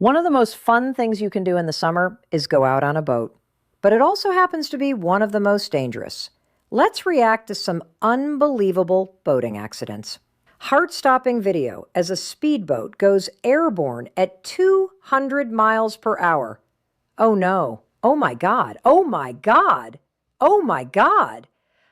One of the most fun things you can do in the summer is go out on a boat, but it also happens to be one of the most dangerous. Let's react to some unbelievable boating accidents. Heart-stopping video as a speedboat goes airborne at 200 miles per hour. Oh no. Oh my God. Oh my God. Oh my God.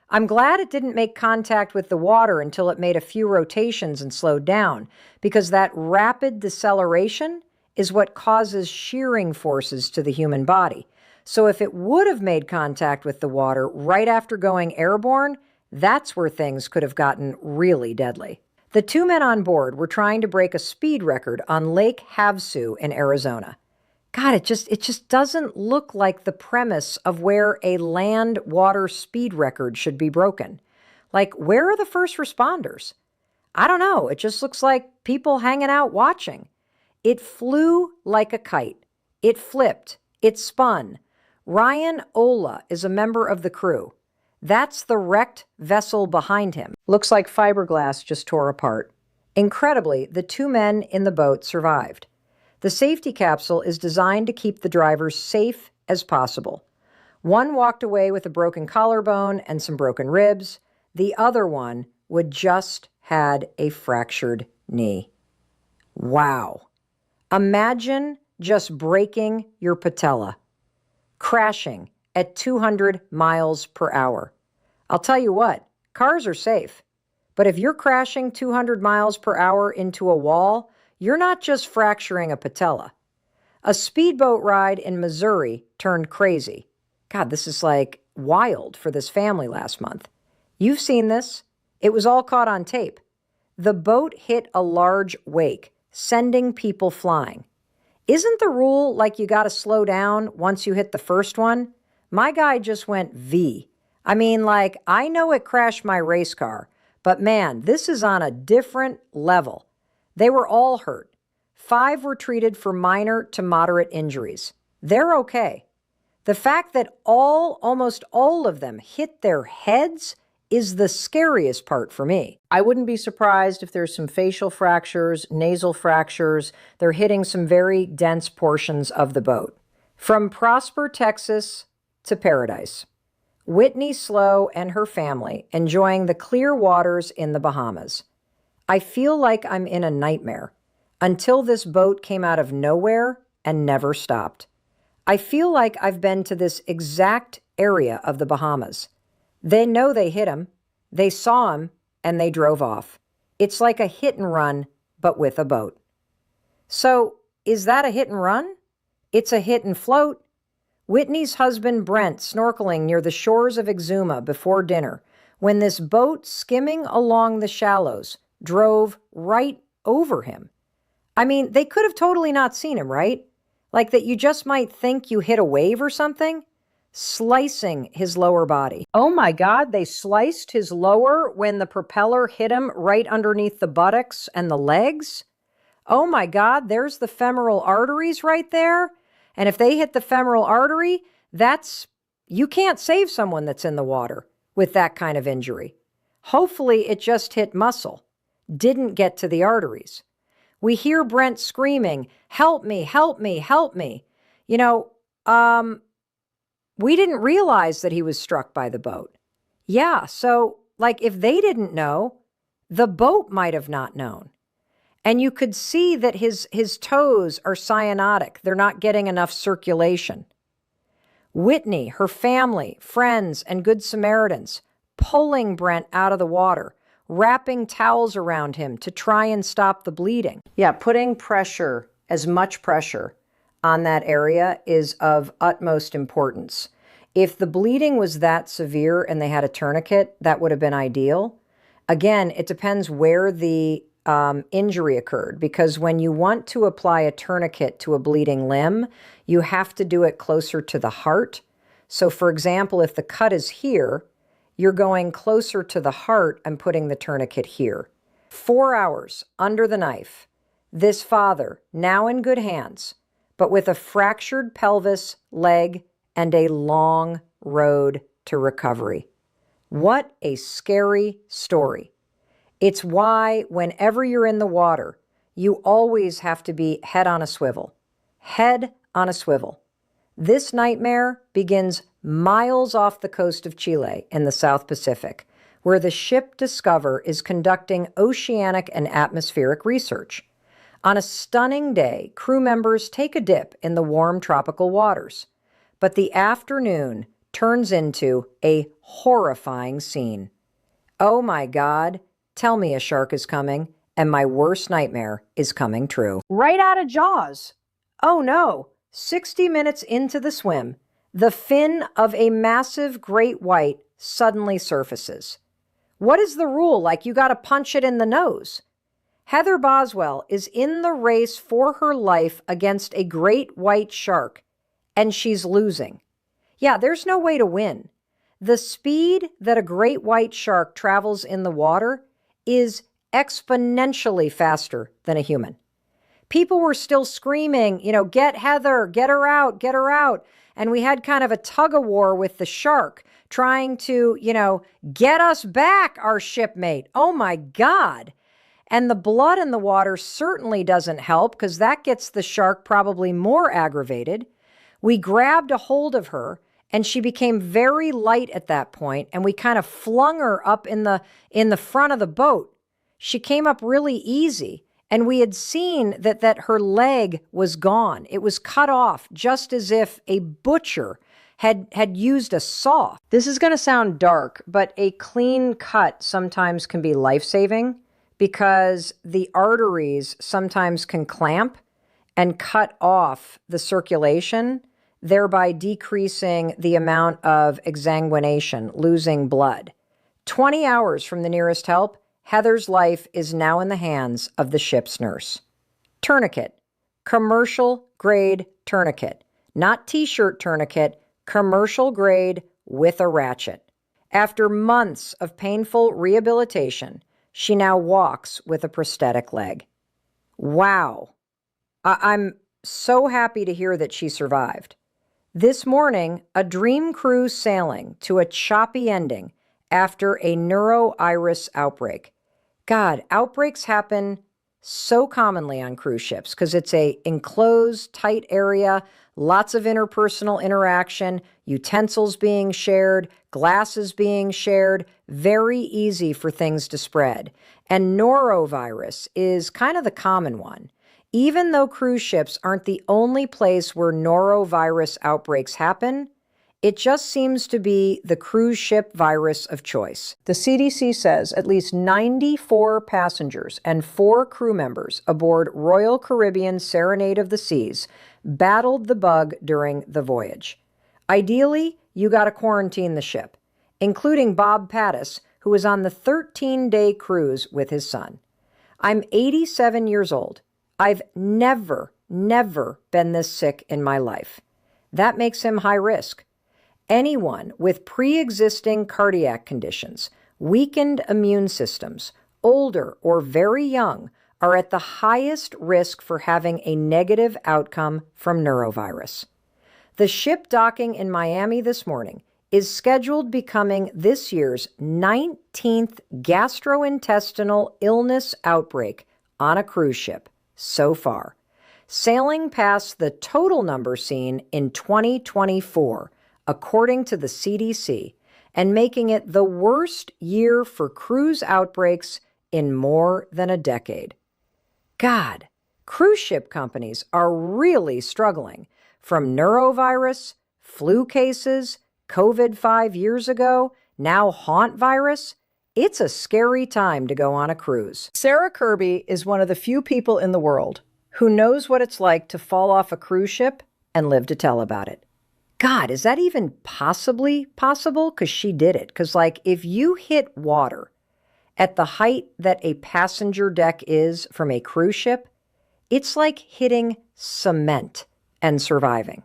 I'm glad it didn't make contact with the water until it made a few rotations and slowed down, because that rapid deceleration is what causes shearing forces to the human body. So if it would have made contact with the water right after going airborne, that's where things could have gotten really deadly. The two men on board were trying to break a speed record on Lake Havasu in Arizona. God, it just doesn't look like the premise of where a land-water speed record should be broken. Like, where are the first responders? I don't know. It just looks like people hanging out watching. It flew like a kite. It flipped. It spun. Ryan Ola is a member of the crew. That's the wrecked vessel behind him. Looks like fiberglass just tore apart. Incredibly, the two men in the boat survived. The safety capsule is designed to keep the drivers safe as possible. One walked away with a broken collarbone and some broken ribs. The other one would just had a fractured knee. Wow. Imagine just breaking your patella, crashing at 200 miles per hour. I'll tell you what, cars are safe. But if you're crashing 200 miles per hour into a wall, you're not just fracturing a patella. A speedboat ride in Missouri turned crazy. God, this is like wild for this family last month. You've seen this. It was all caught on tape. The boat hit a large wake, sending people flying. Isn't the rule like you got to slow down once you hit the first one? My guy just went V. I mean, like, I know it crashed my race car, but man, this is on a different level. They were all hurt. 5 were treated for minor to moderate injuries. They're okay. The fact that almost all of them hit their heads is the scariest part for me. I wouldn't be surprised if there's some facial fractures, nasal fractures. They're hitting some very dense portions of the boat. From Prosper, Texas to paradise. Whitney Slow and her family enjoying the clear waters in the Bahamas. I feel like I'm in a nightmare until this boat came out of nowhere and never stopped. I feel like I've been to this exact area of the Bahamas. They know they hit him, they saw him, and they drove off. It's like a hit and run, but with a boat. So, is that a hit and run? It's a hit and float. Whitney's husband Brent snorkeling near the shores of Exuma before dinner when this boat skimming along the shallows drove right over him. I mean, they could have totally not seen him, right? Like that you just might think you hit a wave or something? Slicing his lower body. Oh my God, they sliced his lower when the propeller hit him right underneath the buttocks and the legs? Oh my God, there's the femoral arteries right there. And if they hit the femoral artery, you can't save someone that's in the water with that kind of injury. Hopefully it just hit muscle, didn't get to the arteries. We hear Brent screaming, "Help me, help me, help me." We didn't realize that he was struck by the boat. Yeah, so, like, if they didn't know, the boat might have not known. And you could see that his toes are cyanotic. They're not getting enough circulation. Whitney, her family, friends, and Good Samaritans pulling Brent out of the water, wrapping towels around him to try and stop the bleeding. Yeah, putting pressure, as much pressure, on that area is of utmost importance. If the bleeding was that severe and they had a tourniquet, that would have been ideal. Again, it depends where the injury occurred, because when you want to apply a tourniquet to a bleeding limb, you have to do it closer to the heart. So for example, if the cut is here, you're going closer to the heart and putting the tourniquet here. 4 hours under the knife. This father, now in good hands, but with a fractured pelvis, leg, and a long road to recovery. What a scary story. It's why whenever you're in the water, you always have to be head on a swivel. head on a swivel. This nightmare begins miles off the coast of Chile in the South Pacific, where the ship Discover is conducting oceanic and atmospheric research. On a stunning day, crew members take a dip in the warm tropical waters, but the afternoon turns into a horrifying scene. Oh my God, tell me a shark is coming, and my worst nightmare is coming true. Right out of Jaws. Oh no, 60 minutes into the swim, the fin of a massive great white suddenly surfaces. What is the rule? Like you got to punch it in the nose. Heather Boswell is in the race for her life against a great white shark, and she's losing. Yeah, there's no way to win. The speed that a great white shark travels in the water is exponentially faster than a human. People were still screaming, get Heather, get her out, get her out. And we had kind of a tug of war with the shark trying to, get us back, our shipmate. Oh my God. And the blood in the water certainly doesn't help because that gets the shark probably more aggravated. We grabbed a hold of her and she became very light at that point, and we kind of flung her up in the front of the boat. She came up really easy, and we had seen that her leg was gone. It was cut off, just as if a butcher had used a saw. This is going to sound dark, but a clean cut sometimes can be life-saving because the arteries sometimes can clamp and cut off the circulation, thereby decreasing the amount of exsanguination, losing blood. 20 hours from the nearest help, Heather's life is now in the hands of the ship's nurse. Tourniquet. Commercial grade tourniquet. Not t-shirt tourniquet, commercial grade with a ratchet. After months of painful rehabilitation, she now walks with a prosthetic leg. Wow. I'm so happy to hear that she survived. This morning, a dream cruise sailing to a choppy ending after a neurovirus outbreak. God, outbreaks happen so commonly on cruise ships because it's a enclosed, tight area, lots of interpersonal interaction, utensils being shared, glasses being shared, very easy for things to spread. And norovirus is kind of the common one. Even though cruise ships aren't the only place where norovirus outbreaks happen, it just seems to be the cruise ship virus of choice. The CDC says at least 94 passengers and 4 crew members aboard Royal Caribbean Serenade of the Seas battled the bug during the voyage. Ideally, you got to quarantine the ship, including Bob Pattis, who was on the 13-day cruise with his son. I'm 87 years old. I've never been this sick in my life. That makes him high risk. Anyone with pre-existing cardiac conditions, weakened immune systems, older or very young, are at the highest risk for having a negative outcome from neurovirus. The ship docking in Miami this morning is scheduled becoming this year's 19th gastrointestinal illness outbreak on a cruise ship so far, sailing past the total number seen in 2024, according to the CDC, and making it the worst year for cruise outbreaks in more than a decade. God, cruise ship companies are really struggling from neurovirus, flu cases, COVID 5 years ago, now haunt virus. It's a scary time to go on a cruise. Sarah Kirby is one of the few people in the world who knows what it's like to fall off a cruise ship and live to tell about it. God, is that even possibly possible? Because she did it. Because, if you hit water at the height that a passenger deck is from a cruise ship, it's like hitting cement and surviving.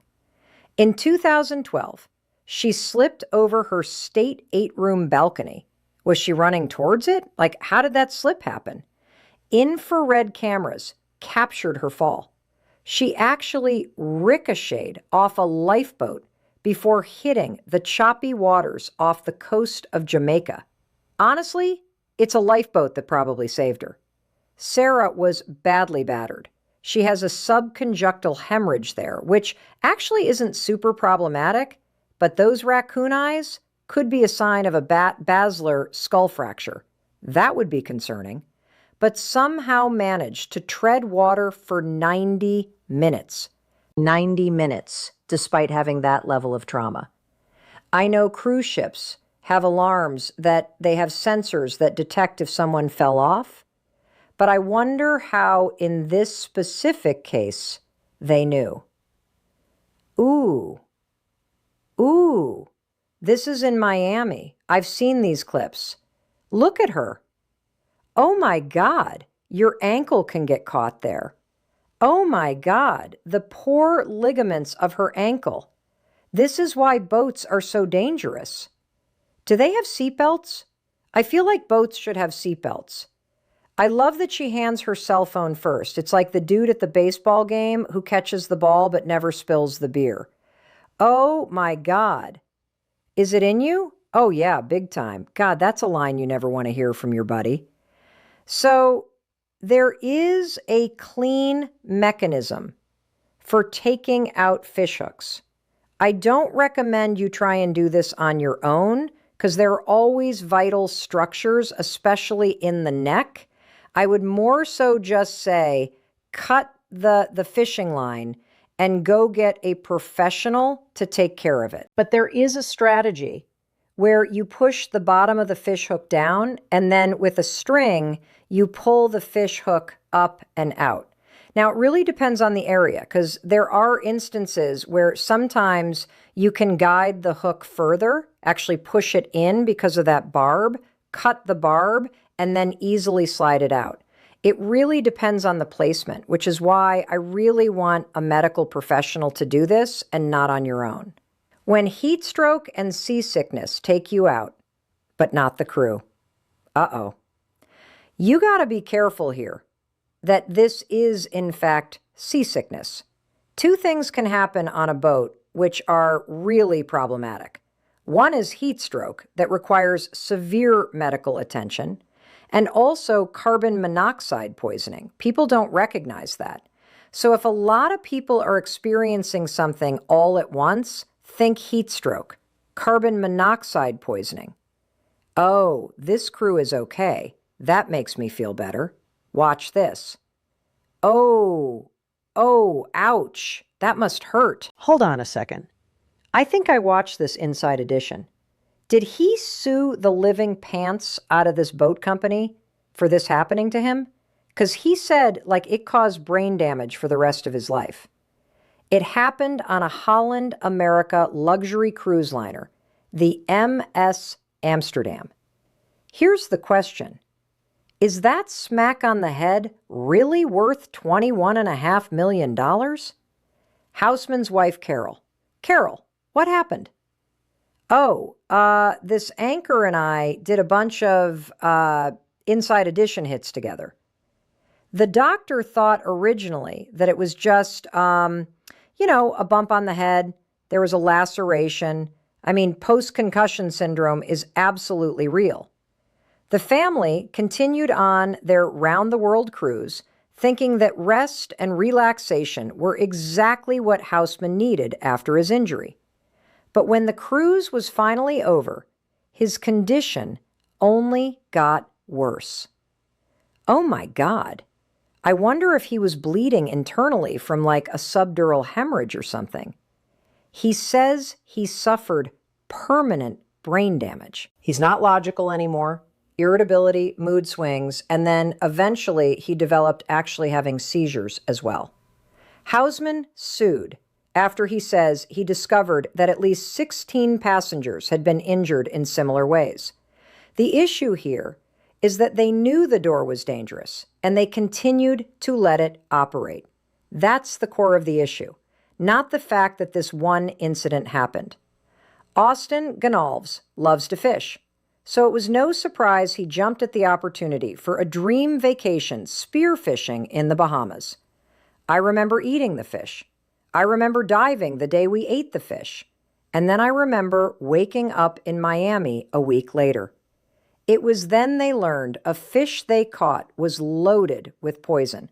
In 2012, she slipped over her state 8-room balcony. Was she running towards it? How did that slip happen? Infrared cameras captured her fall. She actually ricocheted off a lifeboat before hitting the choppy waters off the coast of Jamaica. Honestly, it's a lifeboat that probably saved her. Sarah was badly battered. She has a subconjunctival hemorrhage there, which actually isn't super problematic, but those raccoon eyes could be a sign of a basilar skull fracture. That would be concerning. But somehow managed to tread water for 90 minutes. 90 minutes, despite having that level of trauma. I know cruise ships have alarms that they have sensors that detect if someone fell off, but I wonder how in this specific case they knew. Ooh, this is in Miami. I've seen these clips. Look at her. Oh my God, your ankle can get caught there. Oh my God, the poor ligaments of her ankle. This is why boats are so dangerous. Do they have seatbelts? I feel like boats should have seatbelts. I love that she hands her cell phone first. It's like the dude at the baseball game who catches the ball but never spills the beer. Oh my God. Is it in you? Oh yeah, big time. God, that's a line you never want to hear from your buddy. So there is a clean mechanism for taking out fishhooks. I don't recommend you try and do this on your own because there are always vital structures, especially in the neck. I would more so just say, cut the fishing line and go get a professional to take care of it. But there is a strategy where you push the bottom of the fish hook down, and then with a string, you pull the fish hook up and out. Now, it really depends on the area, because there are instances where sometimes you can guide the hook further, actually push it in because of that barb, cut the barb, and then easily slide it out. It really depends on the placement, which is why I really want a medical professional to do this and not on your own. When heat stroke and seasickness take you out, but not the crew. Uh-oh. You got to be careful here that this is, in fact, seasickness. Two things can happen on a boat which are really problematic. One is heat stroke that requires severe medical attention, and also carbon monoxide poisoning. People don't recognize that. So if a lot of people are experiencing something all at once, think heat stroke, carbon monoxide poisoning. Oh, this crew is okay. That makes me feel better. Watch this. Oh, ouch. That must hurt. Hold on a second. I think I watched this Inside Edition. Did he sue the living pants out of this boat company for this happening to him? Because he said, like, it caused brain damage for the rest of his life. It happened on a Holland America luxury cruise liner, the MS Amsterdam. Here's the question. Is that smack on the head really worth $21.5 million? Houseman's wife, Carol. Carol, what happened? Oh, this anchor and I did a bunch of Inside Edition hits together. The doctor thought originally that it was just, a bump on the head. There was a laceration. I mean, post-concussion syndrome is absolutely real. The family continued on their round-the-world cruise, thinking that rest and relaxation were exactly what Houseman needed after his injury. But when the cruise was finally over, his condition only got worse. Oh my God. I wonder if he was bleeding internally from like a subdural hemorrhage or something. He says he suffered permanent brain damage. He's not logical anymore, irritability, mood swings, and then eventually he developed actually having seizures as well. Houseman sued after he says he discovered that at least 16 passengers had been injured in similar ways. The issue here is that they knew the door was dangerous, and they continued to let it operate. That's the core of the issue, not the fact that this one incident happened. Austin Gonalves loves to fish, so it was no surprise he jumped at the opportunity for a dream vacation spearfishing in the Bahamas. I remember eating the fish. I remember diving the day we ate the fish. And then I remember waking up in Miami a week later. It was then they learned a fish they caught was loaded with poison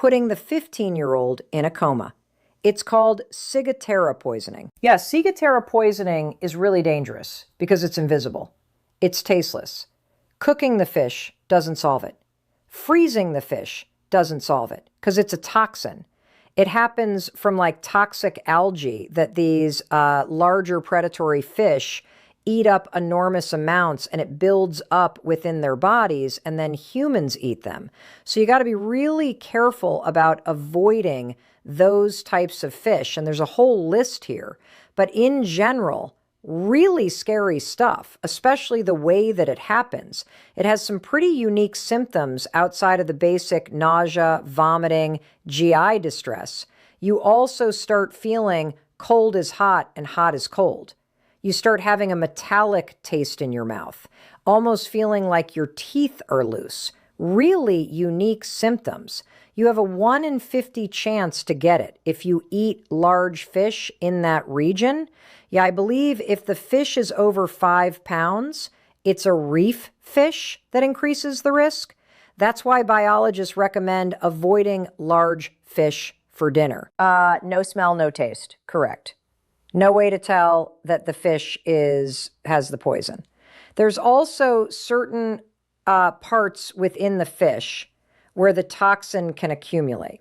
putting the 15-year-old in a coma. It's called ciguatera poisoning. Yes, ciguatera poisoning is really dangerous because it's invisible. It's tasteless. Cooking the fish doesn't solve it. Freezing the fish doesn't solve it because it's a toxin. It happens from like toxic algae that these larger predatory fish eat up enormous amounts, and it builds up within their bodies, and then humans eat them. So you got to be really careful about avoiding those types of fish. And there's a whole list here. But in general, really scary stuff, especially the way that it happens. It has some pretty unique symptoms outside of the basic nausea, vomiting, GI distress. You also start feeling cold is hot and hot is cold. You start having a metallic taste in your mouth, almost feeling like your teeth are loose. Really unique symptoms. You have a 1 in 50 chance to get it if you eat large fish in that region. Yeah, I believe if the fish is over 5 pounds, it's a reef fish that increases the risk. That's why biologists recommend avoiding large fish for dinner. No smell, no taste. Correct. No way to tell that the fish has the poison. There's also certain parts within the fish where the toxin can accumulate.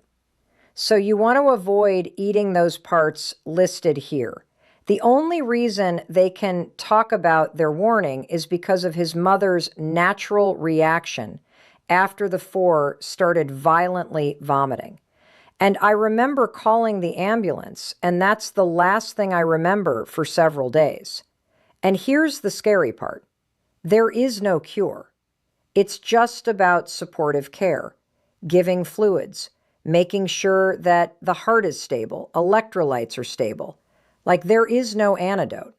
So you want to avoid eating those parts listed here. The only reason they can talk about their warning is because of his mother's natural reaction after the 4 started violently vomiting. And I remember calling the ambulance, and that's the last thing I remember for several days. And here's the scary part. There is no cure. It's just about supportive care, giving fluids, making sure that the heart is stable, electrolytes are stable. Like there is no antidote.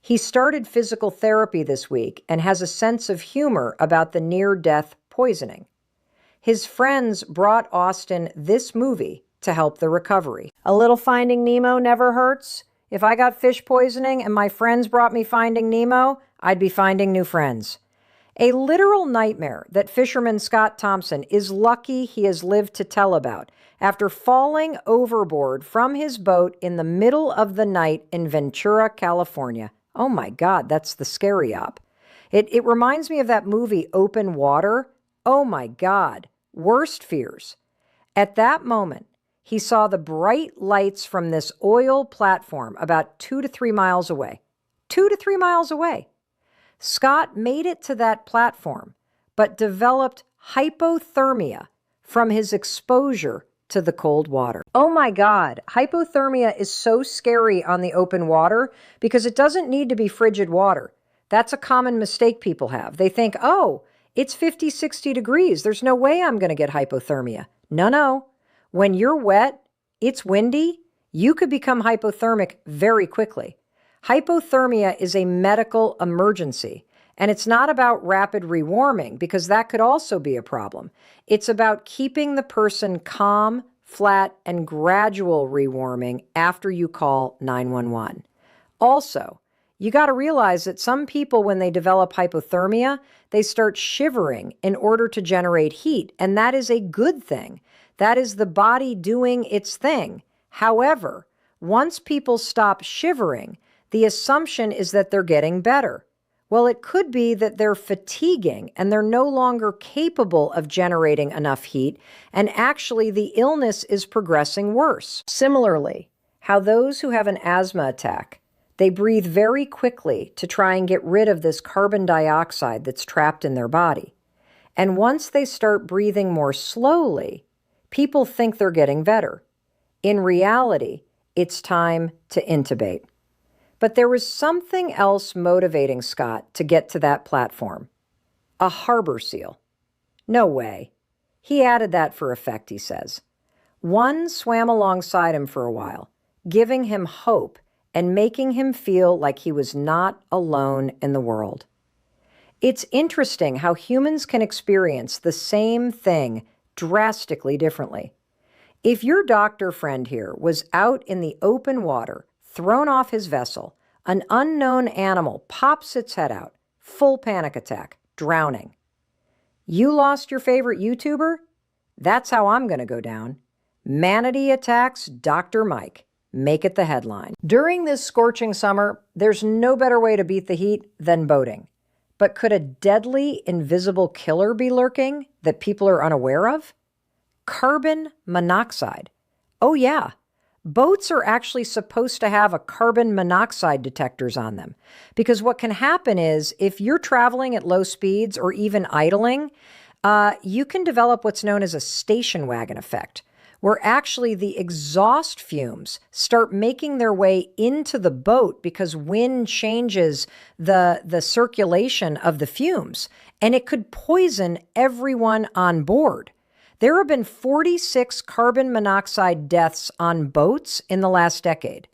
He started physical therapy this week and has a sense of humor about the near-death poisoning. His friends brought Austin this movie to help the recovery. A little Finding Nemo never hurts. If I got fish poisoning and my friends brought me Finding Nemo, I'd be finding new friends. A literal nightmare that fisherman Scott Thompson is lucky he has lived to tell about after falling overboard from his boat in the middle of the night in Ventura, California. Oh my God, that's the scary op. It reminds me of that movie Open Water. Oh my God. Worst fears. At that moment, he saw the bright lights from this oil platform about 2 to 3 miles away. 2 to 3 miles away. Scott made it to that platform, but developed hypothermia from his exposure to the cold water. Oh my God, hypothermia is so scary on the open water because it doesn't need to be frigid water. That's a common mistake people have. They think, oh, it's 50, 60 degrees. There's no way I'm going to get hypothermia. No. When you're wet, it's windy, you could become hypothermic very quickly. Hypothermia is a medical emergency, and it's not about rapid rewarming because that could also be a problem. It's about keeping the person calm, flat, and gradual rewarming after you call 911. Also, you got to realize that some people, when they develop hypothermia, they start shivering in order to generate heat, and that is a good thing. That is the body doing its thing. However, once people stop shivering, the assumption is that they're getting better. Well, it could be that they're fatiguing and they're no longer capable of generating enough heat, and actually the illness is progressing worse. Similarly, how those who have an asthma attack, they breathe very quickly to try and get rid of this carbon dioxide that's trapped in their body. And once they start breathing more slowly, people think they're getting better. In reality, it's time to intubate. But there was something else motivating Scott to get to that platform. A harbor seal. No way. He added that for effect, he says. One swam alongside him for a while, giving him hope and making him feel like he was not alone in the world. It's interesting how humans can experience the same thing drastically differently. If your doctor friend here was out in the open water, thrown off his vessel, an unknown animal pops its head out, full panic attack, drowning. You lost your favorite YouTuber? That's how I'm going to go down. Manatee attacks Dr. Mike. Make it the headline. During this scorching summer, there's no better way to beat the heat than boating. But could a deadly, invisible killer be lurking that people are unaware of? Carbon monoxide. Oh yeah, boats are actually supposed to have a carbon monoxide detectors on them. Because what can happen is if you're traveling at low speeds or even idling, you can develop what's known as a station wagon effect, where actually the exhaust fumes start making their way into the boat because wind changes the circulation of the fumes, and it could poison everyone on board. There have been 46 carbon monoxide deaths on boats in the last decade.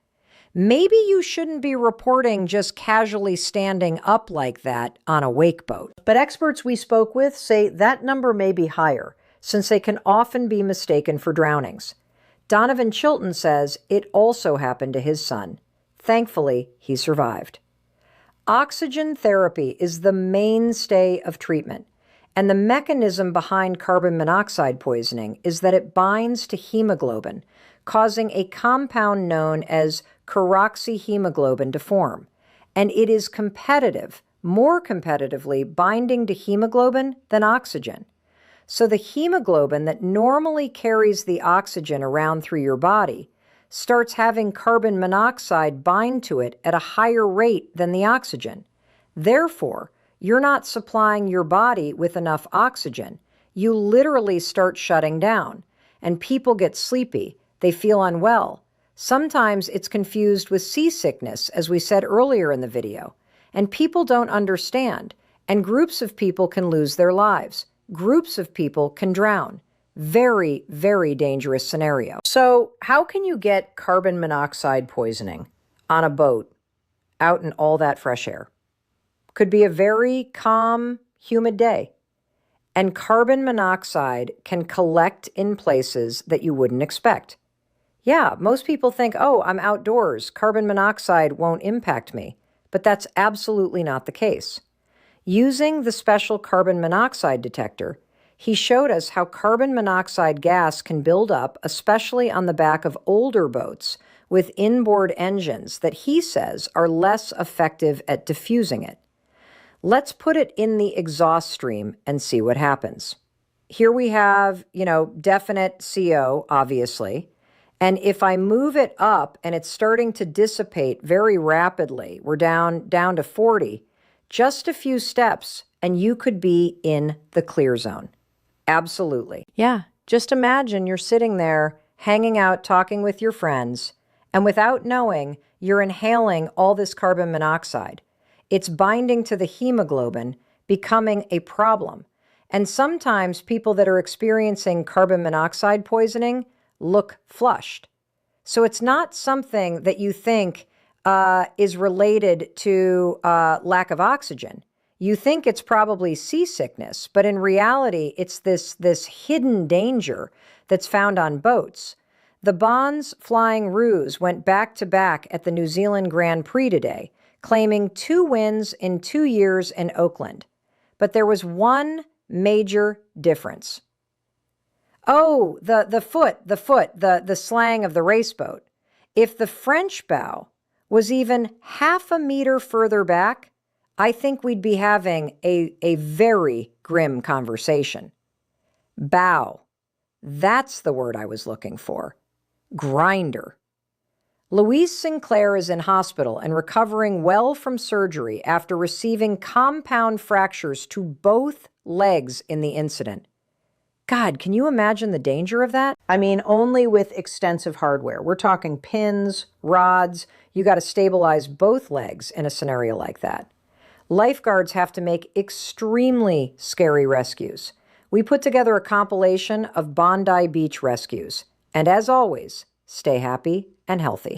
Maybe you shouldn't be reporting just casually standing up like that on a wake boat. But experts we spoke with say that number may be higher, since they can often be mistaken for drownings. Donovan Chilton says it also happened to his son. Thankfully, he survived. Oxygen therapy is the mainstay of treatment, and the mechanism behind carbon monoxide poisoning is that it binds to hemoglobin, causing a compound known as carboxyhemoglobin to form, and it is more competitively binding to hemoglobin than oxygen. So the hemoglobin that normally carries the oxygen around through your body starts having carbon monoxide bind to it at a higher rate than the oxygen. Therefore, you're not supplying your body with enough oxygen. You literally start shutting down, and people get sleepy. They feel unwell. Sometimes it's confused with seasickness, as we said earlier in the video, and people don't understand, and groups of people can lose their lives. Groups of people can drown. Very, very dangerous scenario. So how can you get carbon monoxide poisoning on a boat out in all that fresh air? Could be a very calm, humid day. And carbon monoxide can collect in places that you wouldn't expect. Yeah, most people think, oh, I'm outdoors. Carbon monoxide won't impact me. But that's absolutely not the case. Using the special carbon monoxide detector, he showed us how carbon monoxide gas can build up, especially on the back of older boats with inboard engines that he says are less effective at diffusing it. Let's put it in the exhaust stream and see what happens. Here we have, definite CO, obviously. And if I move it up and it's starting to dissipate very rapidly, we're down to 40, just a few steps, and you could be in the clear zone. Absolutely. Yeah, just imagine you're sitting there, hanging out, talking with your friends, and without knowing, you're inhaling all this carbon monoxide. It's binding to the hemoglobin, becoming a problem. And sometimes people that are experiencing carbon monoxide poisoning look flushed. So it's not something that you think is related to lack of oxygen. You think it's probably seasickness, but in reality, it's this hidden danger that's found on boats. The Bonds Flying Roos went back-to-back at the New Zealand Grand Prix today, claiming 2 wins in 2 years in Oakland. But there was one major difference. Oh, the slang of the race boat. If the French bow was even half a meter further back, I think we'd be having a very grim conversation. Bow. That's the word I was looking for. Grinder. Louise Sinclair is in hospital and recovering well from surgery after receiving compound fractures to both legs in the incident. God, can you imagine the danger of that? I mean, only with extensive hardware. We're talking pins, rods. You got to stabilize both legs in a scenario like that. Lifeguards have to make extremely scary rescues. We put together a compilation of Bondi Beach rescues. And as always, stay happy and healthy.